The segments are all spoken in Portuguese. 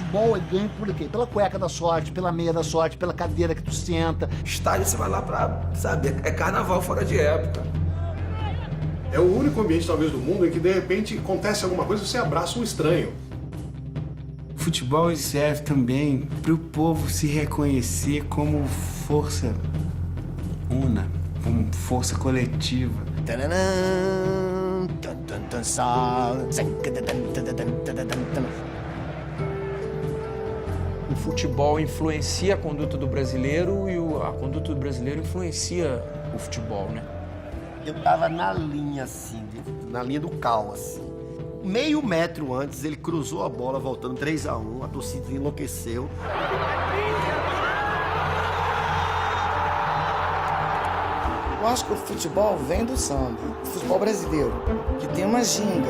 futebol é ganho por quê? Pela cueca da sorte, pela meia da sorte, pela cadeira que tu senta. Estádio você vai lá pra, sabe, é carnaval fora de época. É o único ambiente, talvez, do mundo em que, de repente, acontece alguma coisa e você abraça um estranho. O futebol serve também para o povo se reconhecer como força una, como força coletiva. O futebol influencia a conduta do brasileiro e a conduta do brasileiro influencia o futebol, né? Eu tava na linha, assim, na linha do cal, assim. Meio metro antes, ele cruzou a bola, voltando 3-1, a torcida enlouqueceu. Eu acho que o futebol vem do samba, o futebol brasileiro, que tem uma ginga.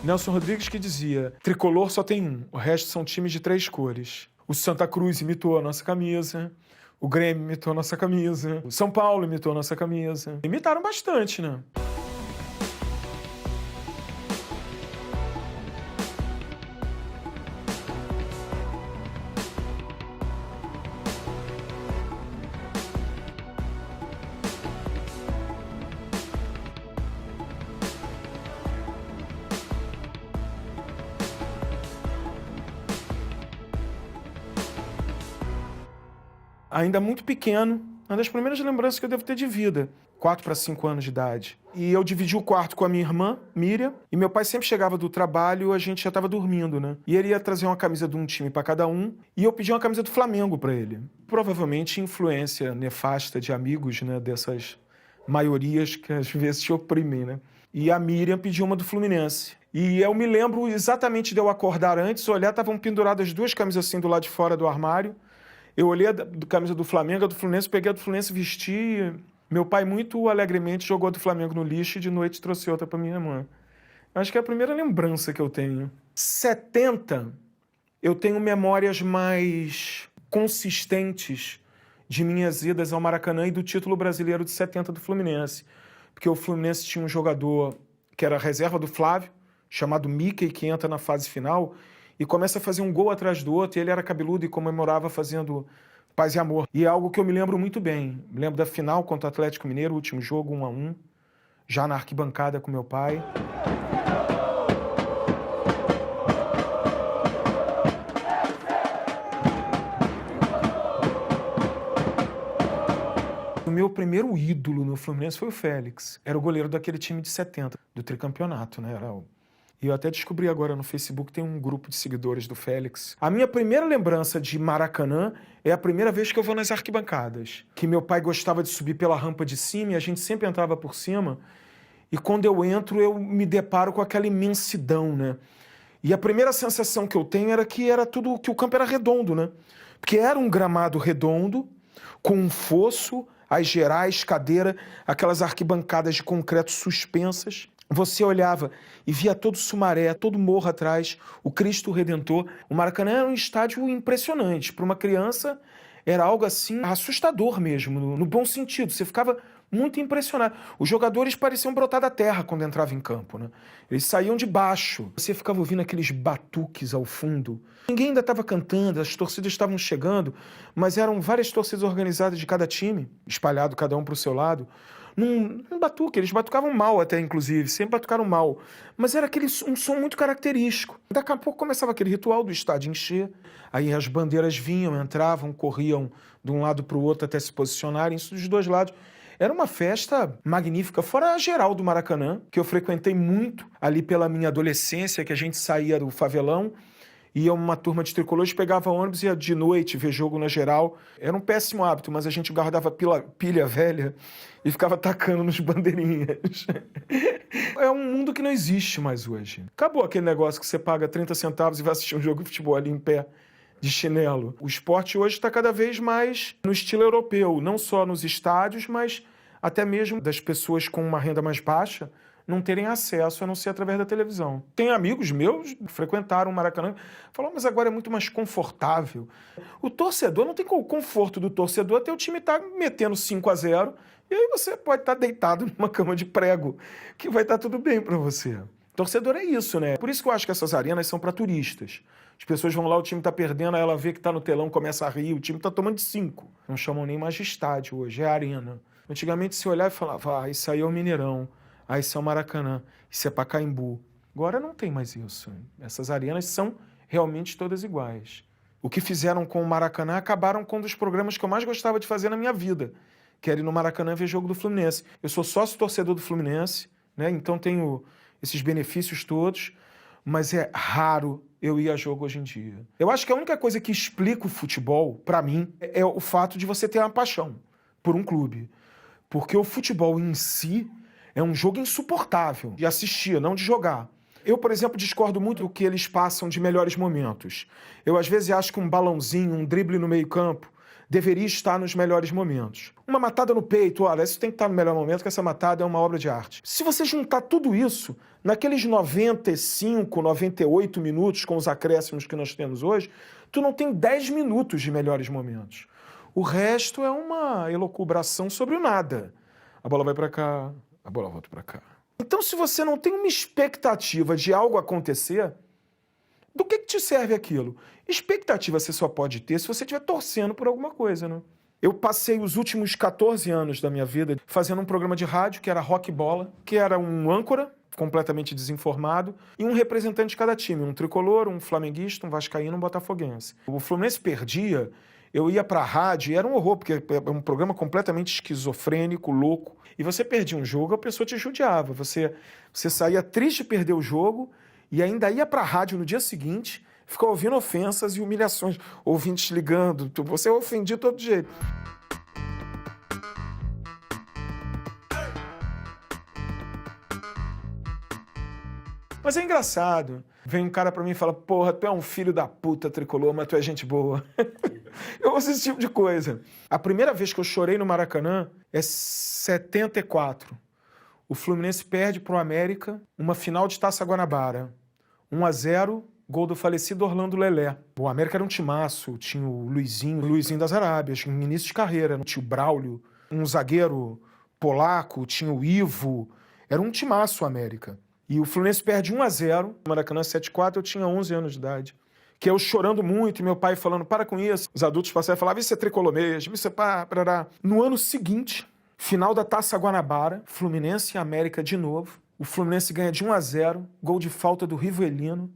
Nelson Rodrigues que dizia: tricolor só tem um, o resto são times de 3 cores. O Santa Cruz imitou a nossa camisa, o Grêmio imitou a nossa camisa, o São Paulo imitou a nossa camisa. Imitaram bastante, né? Ainda muito pequeno, uma das primeiras lembranças que eu devo ter de vida, 4 para 5 anos de idade. E eu dividi o quarto com a minha irmã, Miriam, e meu pai sempre chegava do trabalho, a gente já estava dormindo, né? E ele ia trazer uma camisa de um time para cada um, e eu pedi uma camisa do Flamengo para ele. Provavelmente influência nefasta de amigos, né, dessas maiorias que às vezes te oprimem, né? E a Miriam pediu uma do Fluminense. E eu me lembro exatamente de eu acordar antes, olhar, estavam penduradas 2 camisas assim do lado de fora do armário. Eu olhei a camisa do Flamengo, a do Fluminense, peguei a do Fluminense, vesti. Meu pai muito alegremente jogou a do Flamengo no lixo e de noite trouxe outra para minha irmã. Acho que é a primeira lembrança que eu tenho. 70, eu tenho memórias mais consistentes de minhas idas ao Maracanã e do título brasileiro de 70 do Fluminense. Porque o Fluminense tinha um jogador que era a reserva do Flávio, chamado Mickey, que entra na fase final e começa a fazer um gol atrás do outro, e ele era cabeludo e comemorava fazendo paz e amor. E é algo que eu me lembro muito bem. Me lembro da final contra o Atlético Mineiro, o último jogo, 1-1, já na arquibancada com meu pai. O meu primeiro ídolo no Fluminense foi o Félix. Era o goleiro daquele time de 70, do tricampeonato, né? E eu até descobri agora no Facebook, tem um grupo de seguidores do Félix. A minha primeira lembrança de Maracanã é a primeira vez que eu vou nas arquibancadas. Que meu pai gostava de subir pela rampa de cima e a gente sempre entrava por cima. E quando eu entro, eu me deparo com aquela imensidão, né? E a primeira sensação que eu tenho era que era tudo, que o campo era redondo, né? Porque era um gramado redondo, com um fosso, as gerais, cadeira, aquelas arquibancadas de concreto suspensas. Você olhava e via todo Sumaré, todo morro atrás, o Cristo Redentor. O Maracanã era um estádio impressionante. Para uma criança, Era algo assim assustador mesmo, no bom sentido. Você ficava muito impressionado. Os jogadores pareciam brotar da terra quando entravam em campo, né? Eles saíam de baixo. Você ficava ouvindo aqueles batuques ao fundo. Ninguém ainda estava cantando, as torcidas estavam chegando, mas eram várias torcidas organizadas de cada time, espalhado cada um para o seu lado. Num batuque, eles batucavam mal até, inclusive, sempre batucaram mal. Mas era um som muito característico. Daqui a pouco começava aquele ritual do estádio encher, aí as bandeiras vinham, entravam, corriam de um lado para o outro até se posicionarem, isso dos dois lados. Era uma festa magnífica, fora a geral do Maracanã, que eu frequentei muito ali pela minha adolescência, que a gente saía do favelão, ia uma turma de tricolores, pegava ônibus e ia de noite ver jogo na geral. Era um péssimo hábito, mas a gente guardava pilha velha e ficava tacando nos bandeirinhas. É um mundo que não existe mais hoje. Acabou aquele negócio que você paga 30 centavos e vai assistir um jogo de futebol ali em pé, de chinelo. O esporte hoje está cada vez mais no estilo europeu, não só nos estádios, mas até mesmo das pessoas com uma renda mais baixa não terem acesso, a não ser através da televisão. Tem amigos meus que frequentaram o Maracanã, falaram, mas agora é muito mais confortável. O torcedor, não tem o conforto do torcedor até o time estar metendo 5-0, e aí você pode estar deitado numa cama de prego, que vai estar tudo bem para você. Torcedor é isso, né? Por isso que eu acho que essas arenas são para turistas. As pessoas vão lá, o time tá perdendo, aí ela vê que tá no telão, começa a rir, o time tá tomando de 5. Não chamam nem mais de estádio hoje, é arena. Antigamente se olhava e falava, isso aí é o Mineirão, isso é o Maracanã, isso é Pacaembu. Agora não tem mais isso. Essas arenas são realmente todas iguais. O que fizeram com o Maracanã acabaram com um dos programas que eu mais gostava de fazer na minha vida, que era ir no Maracanã ver jogo do Fluminense. Eu sou sócio torcedor do Fluminense, né? Então tenho esses benefícios todos, mas é raro eu ir a jogo hoje em dia. Eu acho que a única coisa que explica o futebol, pra mim, é o fato de você ter uma paixão por um clube. Porque o futebol em si é um jogo insuportável de assistir, não de jogar. Eu, por exemplo, discordo muito do que eles passam de melhores momentos. Eu, às vezes, acho que um balãozinho, um drible no meio-campo, deveria estar nos melhores momentos. Uma matada no peito, olha, isso tem que estar no melhor momento, que essa matada é uma obra de arte. Se você juntar tudo isso, naqueles 95, 98 minutos com os acréscimos que nós temos hoje, tu não tem 10 minutos de melhores momentos. O resto é uma elucubração sobre o nada. A bola vai pra cá, a bola volta pra cá. Então, se você não tem uma expectativa de algo acontecer, do que te serve aquilo? Expectativa você só pode ter se você estiver torcendo por alguma coisa, né? Eu passei os últimos 14 anos da minha vida fazendo um programa de rádio que era Rock Bola, que era um âncora completamente desinformado e um representante de cada time, um tricolor, um flamenguista, um vascaíno, um botafoguense. O Fluminense perdia, eu ia pra rádio e era um horror, porque é um programa completamente esquizofrênico, louco, e você perdia um jogo, a pessoa te judiava. Você saía triste de perder o jogo e ainda ia pra rádio no dia seguinte, ficava ouvindo ofensas e humilhações, ouvintes ligando, você ofendia de todo jeito. Mas é engraçado. Vem um cara pra mim e fala, porra, tu é um filho da puta tricolor, mas tu é gente boa. Eu ouço esse tipo de coisa. A primeira vez que eu chorei no Maracanã é 74. O Fluminense perde pro América uma final de Taça Guanabara. 1-0, gol do falecido Orlando Lelé. O América era um timaço, tinha o Luizinho das Arábias, um início de carreira, tinha o Braulio, um zagueiro polaco, tinha o Ivo. Era um timaço o América. E o Fluminense perde 1-0, no Maracanã 7-4, eu tinha 11 anos de idade. Que eu chorando muito, e meu pai falando, para com isso. Os adultos passaram e falavam, isso é tricolor mesmo, isso é pá, parará. No ano seguinte, final da Taça Guanabara, Fluminense e América de novo. O Fluminense ganha de 1-0, gol de falta do Rivelino,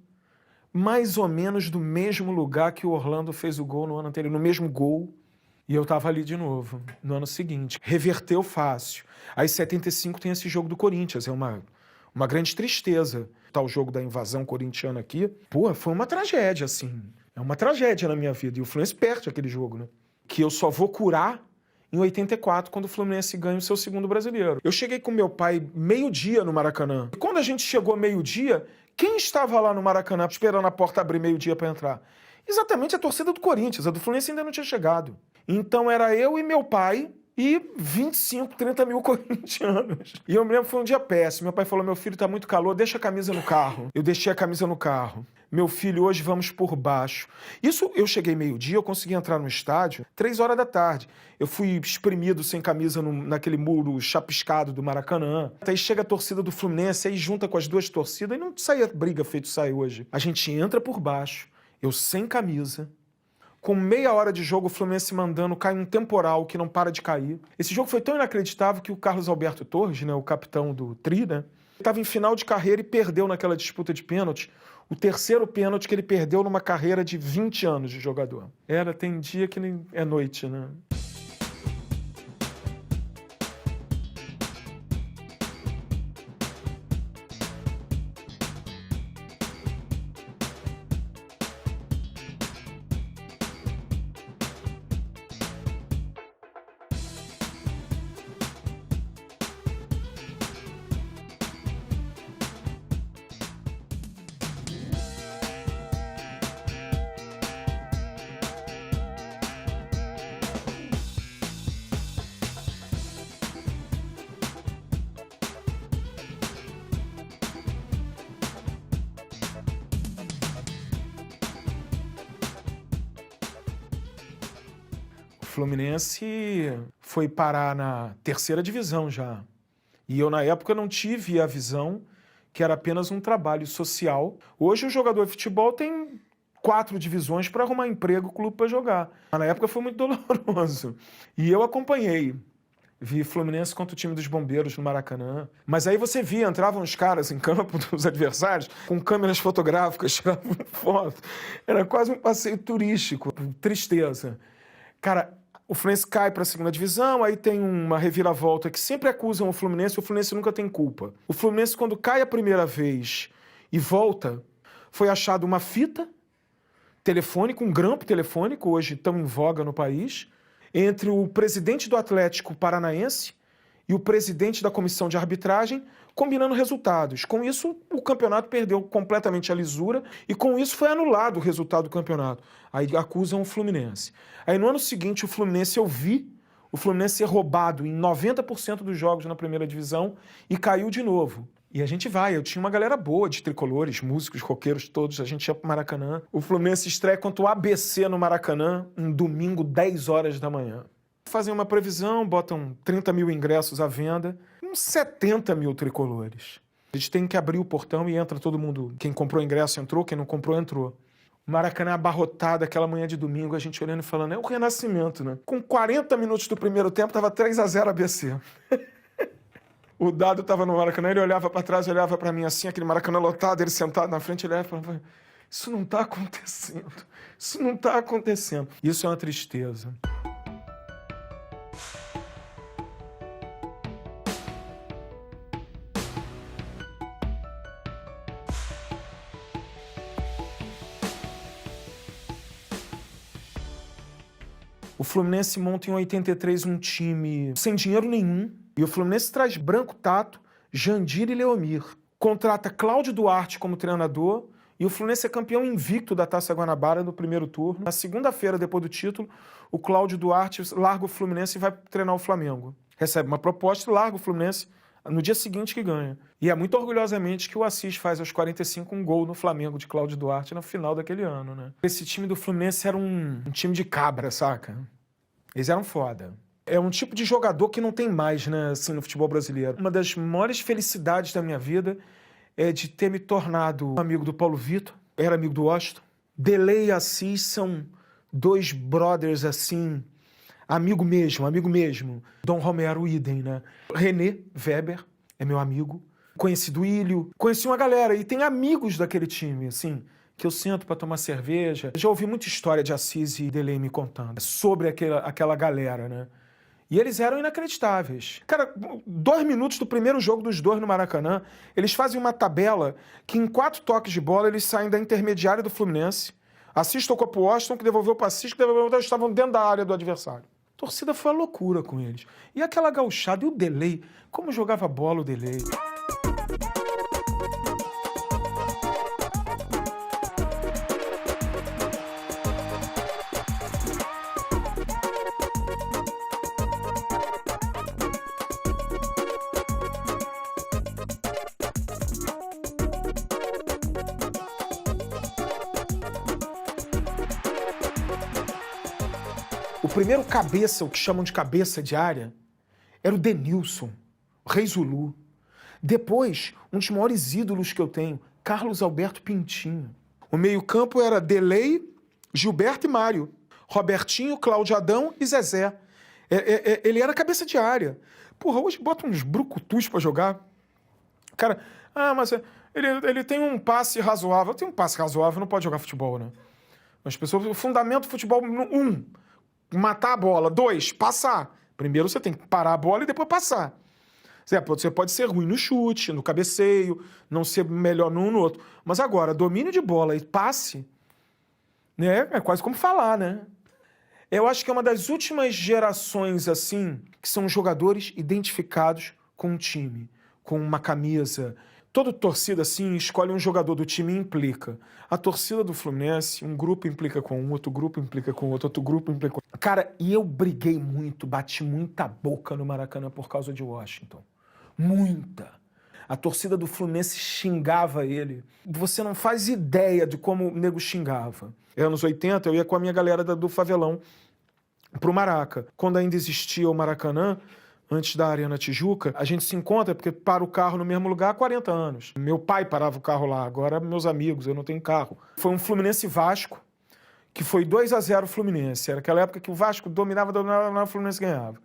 mais ou menos do mesmo lugar que o Orlando fez o gol no ano anterior, no mesmo gol. E eu tava ali de novo, no ano seguinte. Reverteu fácil. Aí, 75, tem esse jogo do Corinthians, é uma grande tristeza. Tá o jogo da invasão corintiana aqui. Pô, foi uma tragédia, assim. É uma tragédia na minha vida. E o Fluminense perde aquele jogo, né? Que eu só vou curar em 84, quando o Fluminense ganha o seu segundo brasileiro. Eu cheguei com meu pai meio-dia no Maracanã. E quando a gente chegou meio-dia, quem estava lá no Maracanã esperando a porta abrir meio-dia para entrar? Exatamente a torcida do Corinthians. A do Fluminense ainda não tinha chegado. Então era eu e meu pai e 25, 30 mil corintianos. E eu me lembro que foi um dia péssimo. Meu pai falou, meu filho, tá muito calor, deixa a camisa no carro. Eu deixei a camisa no carro. Meu filho, hoje vamos por baixo. Isso, eu cheguei meio-dia, eu consegui entrar no estádio 3 horas da tarde. Eu fui espremido sem camisa naquele muro chapiscado do Maracanã. Aí chega a torcida do Fluminense, aí junta com as duas torcidas e não sai a briga feito sai hoje. A gente entra por baixo, eu sem camisa, com meia hora de jogo, o Fluminense mandando, cai um temporal que não para de cair. Esse jogo foi tão inacreditável que o Carlos Alberto Torres, né, o capitão do Tri, né, estava em final de carreira e perdeu naquela disputa de pênalti o terceiro pênalti que ele perdeu numa carreira de 20 anos de jogador. Tem dia que nem é noite, né? O Fluminense foi parar na terceira divisão já. E eu, na época, não tive a visão que era apenas um trabalho social. Hoje, o jogador de futebol tem 4 divisões para arrumar emprego, clube para jogar. Mas na época foi muito doloroso. E eu acompanhei. Vi Fluminense contra o time dos Bombeiros no Maracanã. Mas aí você via, entravam os caras em campo dos adversários com câmeras fotográficas, tiravam foto. Era quase um passeio turístico. Tristeza. Cara, o Fluminense cai para a segunda divisão, aí tem uma reviravolta que sempre acusam o Fluminense nunca tem culpa. O Fluminense, quando cai a primeira vez e volta, foi achado uma fita telefônica, um grampo telefônico, hoje tão em voga no país, entre o presidente do Atlético Paranaense e o presidente da comissão de arbitragem, combinando resultados. Com isso, o campeonato perdeu completamente a lisura e com isso foi anulado o resultado do campeonato. Aí acusam o Fluminense. Aí no ano seguinte, o Fluminense, eu vi o Fluminense ser roubado em 90% dos jogos na primeira divisão e caiu de novo. E a gente vai, eu tinha uma galera boa de tricolores, músicos, roqueiros todos, a gente ia pro Maracanã. O Fluminense estreia contra o ABC no Maracanã, um domingo, 10 horas da manhã. Fazem uma previsão, botam 30 mil ingressos à venda, uns 70 mil tricolores. A gente tem que abrir o portão e entra todo mundo. Quem comprou ingresso entrou, quem não comprou entrou. O Maracanã abarrotado, aquela manhã de domingo, a gente olhando e falando, é o renascimento, né? Com 40 minutos do primeiro tempo, tava 3-0 ABC. O Dado tava no Maracanã, ele olhava para trás, olhava para mim assim, aquele Maracanã lotado, ele sentado na frente, ele olhava e falava, isso não tá acontecendo, isso não tá acontecendo. Isso é uma tristeza. O Fluminense monta em 83 um time sem dinheiro nenhum. E o Fluminense traz Branco Tato, Jandir e Leomir. Contrata Cláudio Duarte como treinador. E o Fluminense é campeão invicto da Taça Guanabara no primeiro turno. Na segunda-feira, depois do título, o Cláudio Duarte larga o Fluminense e vai treinar o Flamengo. Recebe uma proposta e larga o Fluminense no dia seguinte que ganha. E é muito orgulhosamente que o Assis faz aos 45 um gol no Flamengo de Cláudio Duarte no final daquele ano, né? Esse time do Fluminense era um time de cabra, saca? Eles eram foda. É um tipo de jogador que não tem mais, né, assim, no futebol brasileiro. Uma das maiores felicidades da minha vida é de ter me tornado amigo do Paulo Vitor, era amigo do Washington. Delay e Assis são 2 brothers, assim, amigo mesmo. Dom Romero, idem, né? René Weber é meu amigo. Conheci Duílio, conheci uma galera e tem amigos daquele time, assim, que eu sento para tomar cerveja. Já ouvi muita história de Assis e Delay me contando sobre aquela galera, né? E eles eram inacreditáveis. Cara, 2 minutos do primeiro jogo dos dois no Maracanã, eles fazem uma tabela que em 4 toques de bola eles saem da intermediária do Fluminense. Assis tocou pro Washington, que devolveu para Assis, que devolveu para... Eles estavam dentro da área do adversário. A torcida foi a loucura com eles. E aquela gauchada, e o Delay, como jogava bola o Delay. primeiro cabeça, o que chamam de cabeça de área, era o Denilson, o Rei Zulu. Depois, um dos maiores ídolos que eu tenho, Carlos Alberto Pintinho. O meio-campo era Delei, Gilberto e Mário. Robertinho, Cláudio Adão e Zezé. Ele era cabeça de área. Porra, hoje bota uns brucutus pra jogar. Cara, mas ele tem um passe razoável. Tem um passe razoável, não pode jogar futebol, né? As pessoas, o fundamento do futebol, 1, matar a bola. 2, passar. Primeiro você tem que parar a bola e depois passar. Você pode ser ruim no chute, no cabeceio, não ser melhor num no outro. Mas agora, domínio de bola e passe, né, é quase como falar, né? Eu acho que é uma das últimas gerações, assim, que são jogadores identificados com um time, com uma camisa. Toda torcida, assim, escolhe um jogador do time e implica. A torcida do Fluminense, um grupo implica com um, outro grupo implica com outro grupo implica com... Cara, e eu briguei muito, bati muita boca no Maracanã por causa de Washington. Muita. A torcida do Fluminense xingava ele. Você não faz ideia de como o nego xingava. Anos 80, eu ia com a minha galera do favelão pro Maraca. Quando ainda existia o Maracanã, antes da Arena Tijuca, a gente se encontra porque para o carro no mesmo lugar há 40 anos. Meu pai parava o carro lá, agora meus amigos, eu não tenho carro. Foi um Fluminense Vasco, que foi 2-0 Fluminense. Era aquela época que o Vasco dominava, o Fluminense ganhava.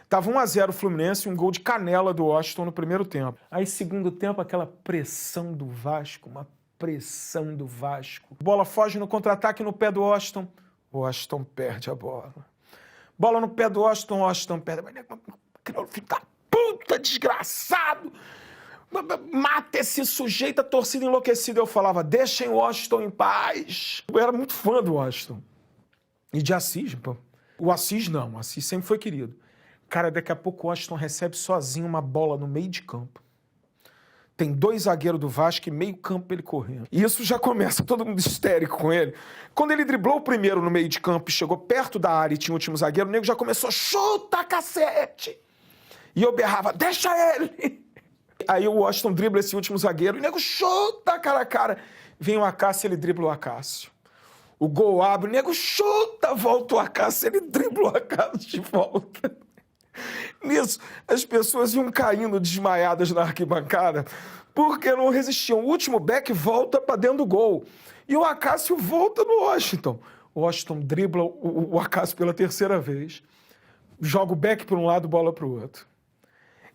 Tava 1-0 Fluminense, um gol de canela do Washington no primeiro tempo. Aí, segundo tempo, aquela pressão do Vasco, uma pressão do Vasco. Bola foge no contra-ataque no pé do Washington. O Washington perde a bola. Bola no pé do Washington, Washington perde. Filho da puta, desgraçado! Mata esse sujeito, a torcida enlouquecida. Eu falava, deixem o Washington em paz. Eu era muito fã do Washington. E de Assis, pô. O Assis não, o Assis sempre foi querido. Cara, daqui a pouco o Washington recebe sozinho uma bola no meio de campo. Tem 2 zagueiros do Vasco e meio campo ele correndo. E isso já começa todo mundo histérico com ele. Quando ele driblou o primeiro no meio de campo e chegou perto da área e tinha o último zagueiro, o nego já começou, chuta, cacete! E eu berrava, deixa ele! Aí o Washington dribla esse último zagueiro e o nego chuta, cara a cara. Vem o Acácio, ele dribla o Acácio. O gol abre, o nego chuta, volta o Acácio, ele dribla o Acácio de volta. Nisso, as pessoas iam caindo desmaiadas na arquibancada porque não resistiam. O último back volta para dentro do gol. E o Acácio volta no Washington. O Washington dribla o Acácio pela 3ª vez. Joga o back para um lado, bola para o outro.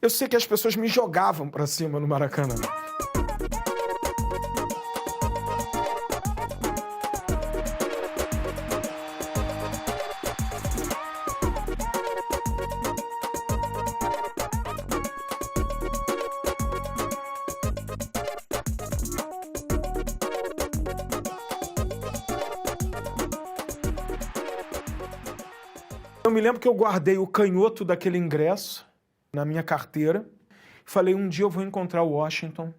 Eu sei que as pessoas me jogavam para cima no Maracanã. Eu me lembro que eu guardei o canhoto daquele ingresso na minha carteira. Falei, um dia eu vou encontrar o Washington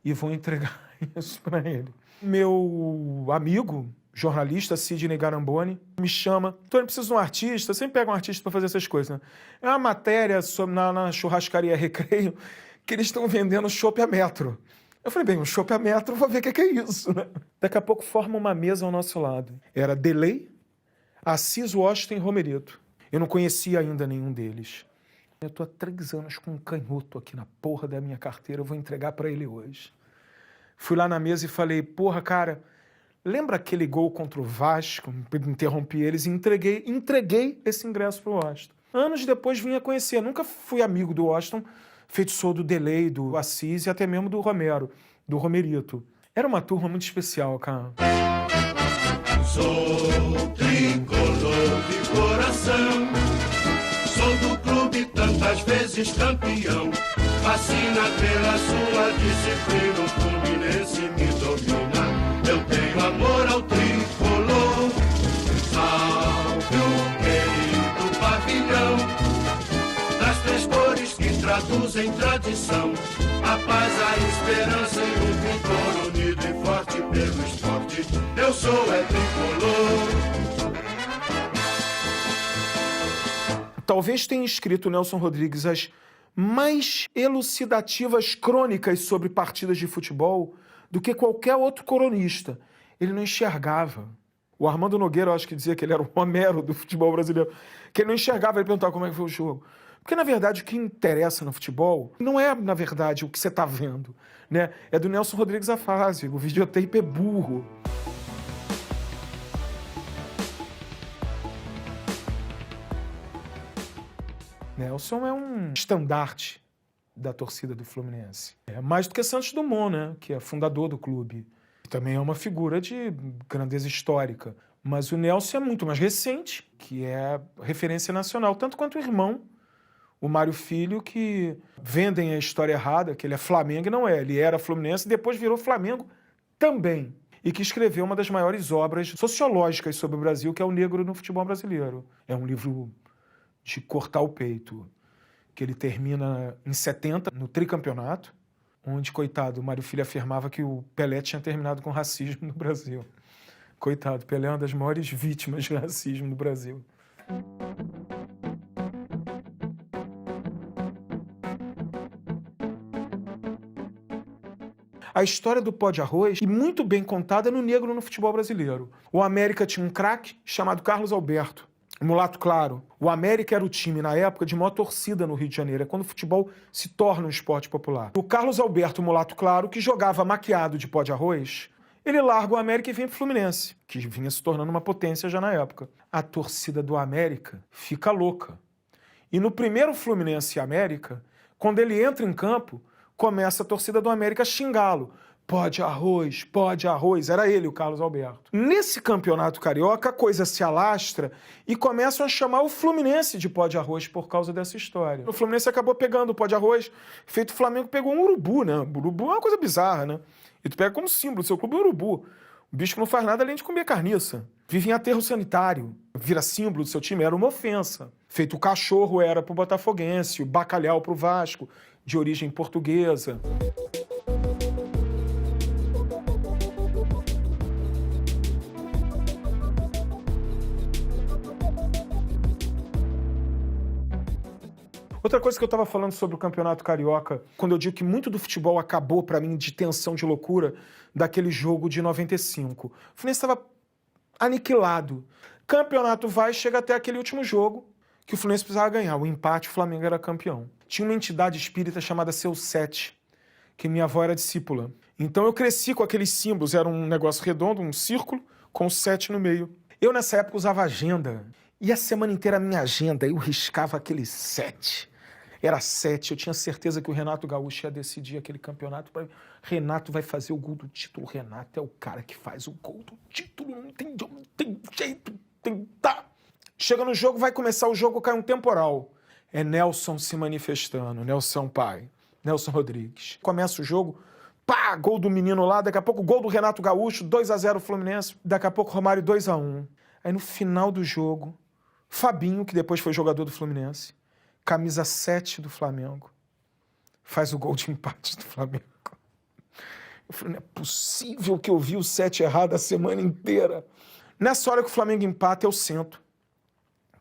e vou entregar isso para ele. Meu amigo, jornalista, Sidney Garamboni, me chama. Tony, preciso de um artista. Eu sempre pego um artista para fazer essas coisas, né? É uma matéria sobre, na churrascaria Recreio que eles estão vendendo chopp a metro. Eu falei, bem, um chopp a metro, vou ver o que é isso, né? Daqui a pouco forma uma mesa ao nosso lado. Era Delei, Assis, Washington e Romerito. Eu não conhecia ainda nenhum deles. Eu tô há 3 anos com um canhoto aqui na porra da minha carteira, eu vou entregar para ele hoje. Fui lá na mesa e falei, porra, cara, lembra aquele gol contra o Vasco? Interrompi eles e entreguei esse ingresso pro Washington. Anos depois vim a conhecer. Nunca fui amigo do Washington, feito sou do Delei, do Assis e até mesmo do Romero, do Romerito. Era uma turma muito especial, cara. Sou tricolor de coração, sou do clube tantas vezes campeão. Fascina pela sua disciplina, o Fluminense me domina. Eu tenho amor ao tricolor, salve o querido pavilhão, das 3 cores que traduzem tradição. A paz, a esperança e o vigor, unido e forte pelo esporte. Eu sou tricolor. Talvez tenha escrito Nelson Rodrigues as mais elucidativas crônicas sobre partidas de futebol do que qualquer outro cronista. Ele não enxergava. O Armando Nogueira, eu acho que dizia que ele era o Homero do futebol brasileiro, que ele não enxergava, ele perguntava como é que foi o jogo. Porque, na verdade, o que interessa no futebol não é, na verdade, o que você está vendo, né? É do Nelson Rodrigues Afasi, o videotape é burro. Nelson é um estandarte da torcida do Fluminense. É mais do que Santos Dumont, né? Que é fundador do clube. Também é uma figura de grandeza histórica. Mas o Nelson é muito mais recente, que é referência nacional, tanto quanto o irmão, o Mário Filho, que vendem a história errada, que ele é Flamengo, e não é. Ele era Fluminense e depois virou Flamengo também. E que escreveu uma das maiores obras sociológicas sobre o Brasil, que é O Negro no Futebol Brasileiro. É um livro de cortar o peito, que ele termina em 70, no tricampeonato, onde, coitado, o Mário Filho afirmava que o Pelé tinha terminado com racismo no Brasil. Coitado, Pelé é uma das maiores vítimas de racismo no Brasil. A história do pó de arroz, e muito bem contada no Negro no Futebol Brasileiro. O América tinha um craque chamado Carlos Alberto, mulato claro. O América era o time, na época, de maior torcida no Rio de Janeiro. É quando o futebol se torna um esporte popular. O Carlos Alberto, mulato claro, que jogava maquiado de pó de arroz, ele larga o América e vem pro Fluminense, que vinha se tornando uma potência já na época. A torcida do América fica louca. E no primeiro Fluminense e América, quando ele entra em campo, começa a torcida do América a xingá-lo. Pó de arroz. Era ele, o Carlos Alberto. Nesse campeonato carioca, a coisa se alastra e começam a chamar o Fluminense de pó de arroz por causa dessa história. O Fluminense acabou pegando o pó de arroz, feito o Flamengo pegou um urubu, né? O urubu é uma coisa bizarra, né? E tu pega como símbolo do seu clube o urubu. O bicho que não faz nada além de comer carniça. Vive em aterro sanitário. Vira símbolo do seu time, era uma ofensa. Feito o cachorro era pro botafoguense, o bacalhau pro Vasco, de origem portuguesa. Outra coisa que eu estava falando sobre o Campeonato Carioca, quando eu digo que muito do futebol acabou para mim de tensão, de loucura, daquele jogo de 95. O Fluminense estava aniquilado. Campeonato vai, chega até aquele último jogo que o Fluminense precisava ganhar. O empate, o Flamengo era campeão. Tinha uma entidade espírita chamada Seu Sete, que minha avó era discípula. Então eu cresci com aqueles símbolos, era um negócio redondo, um círculo, com 7 no meio. Eu nessa época usava agenda, e a semana inteira a minha agenda, eu riscava aquele 7. Era 7, eu tinha certeza que o Renato Gaúcho ia decidir aquele campeonato. Renato vai fazer o gol do título. O Renato é o cara que faz o gol do título. Não tem jeito. Tá. Chega no jogo, vai começar o jogo, cai um temporal. É Nelson se manifestando. Nelson pai. Nelson Rodrigues. Começa o jogo, pá, gol do menino lá. Daqui a pouco, gol do Renato Gaúcho, 2-0 Fluminense. Daqui a pouco, Romário 2-1. Aí no final do jogo, Fabinho, que depois foi jogador do Fluminense, camisa 7 do Flamengo, faz o gol de empate do Flamengo. Eu falei, não é possível que eu vi o 7 errado a semana inteira. Nessa hora que o Flamengo empata, eu sento,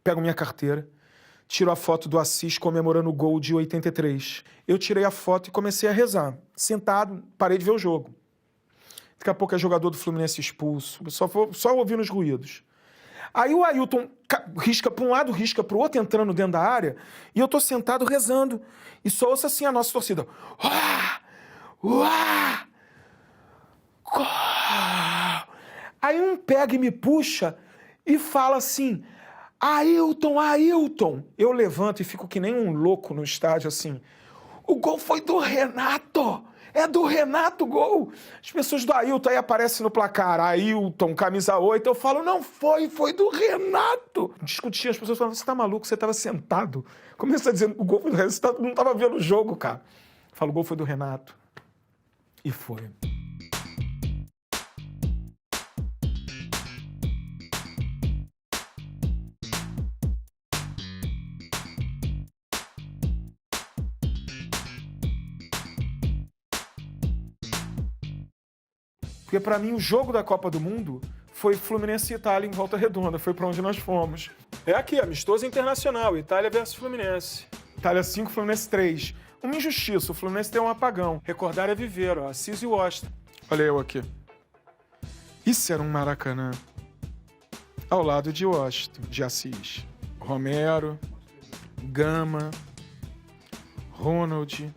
pego minha carteira, tiro a foto do Assis comemorando o gol de 83. Eu tirei a foto e comecei a rezar. Sentado, parei de ver o jogo. Daqui a pouco é jogador do Fluminense expulso, só ouvindo os ruídos. Aí o Ailton risca para um lado, risca para o outro, entrando dentro da área, e eu tô sentado rezando. E só ouço assim a nossa torcida. Uá! Uá! Uá! Aí um pega e me puxa e fala assim, Ailton, Ailton! Eu levanto e fico que nem um louco no estádio assim. O gol foi do Renato! É do Renato o gol! As pessoas do Ailton aí aparecem no placar. Ailton, camisa 8. Eu falo, não foi do Renato! Discutia, as pessoas falavam, você tá maluco? Você tava sentado. Começa dizendo, o gol foi do Renato. Você não tava vendo o jogo, cara. Eu falo, o gol foi do Renato. E foi. Porque, para mim, o jogo da Copa do Mundo foi Fluminense e Itália em Volta Redonda. Foi para onde nós fomos. É aqui, amistoso internacional. Itália versus Fluminense. Itália 5, Fluminense 3. Uma injustiça. O Fluminense tem um apagão. Recordar é viver, ó. Assis e Washington. Olha eu aqui. Isso era um Maracanã. ao lado de Washington, de Assis. Romero, Gama, Ronald.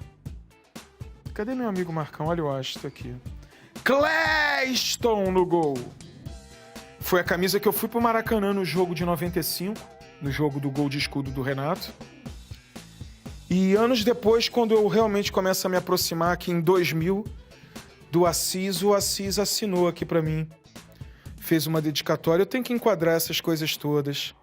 Cadê meu amigo Marcão? Olha o Washington aqui. Cleiston no gol. Foi a camisa que eu fui pro Maracanã no jogo de 95, no jogo do gol de escudo do Renato. E anos depois, quando eu realmente começo a me aproximar aqui em 2000 do Assis, o Assis assinou aqui pra mim. Fez uma dedicatória. Eu tenho que enquadrar essas coisas todas.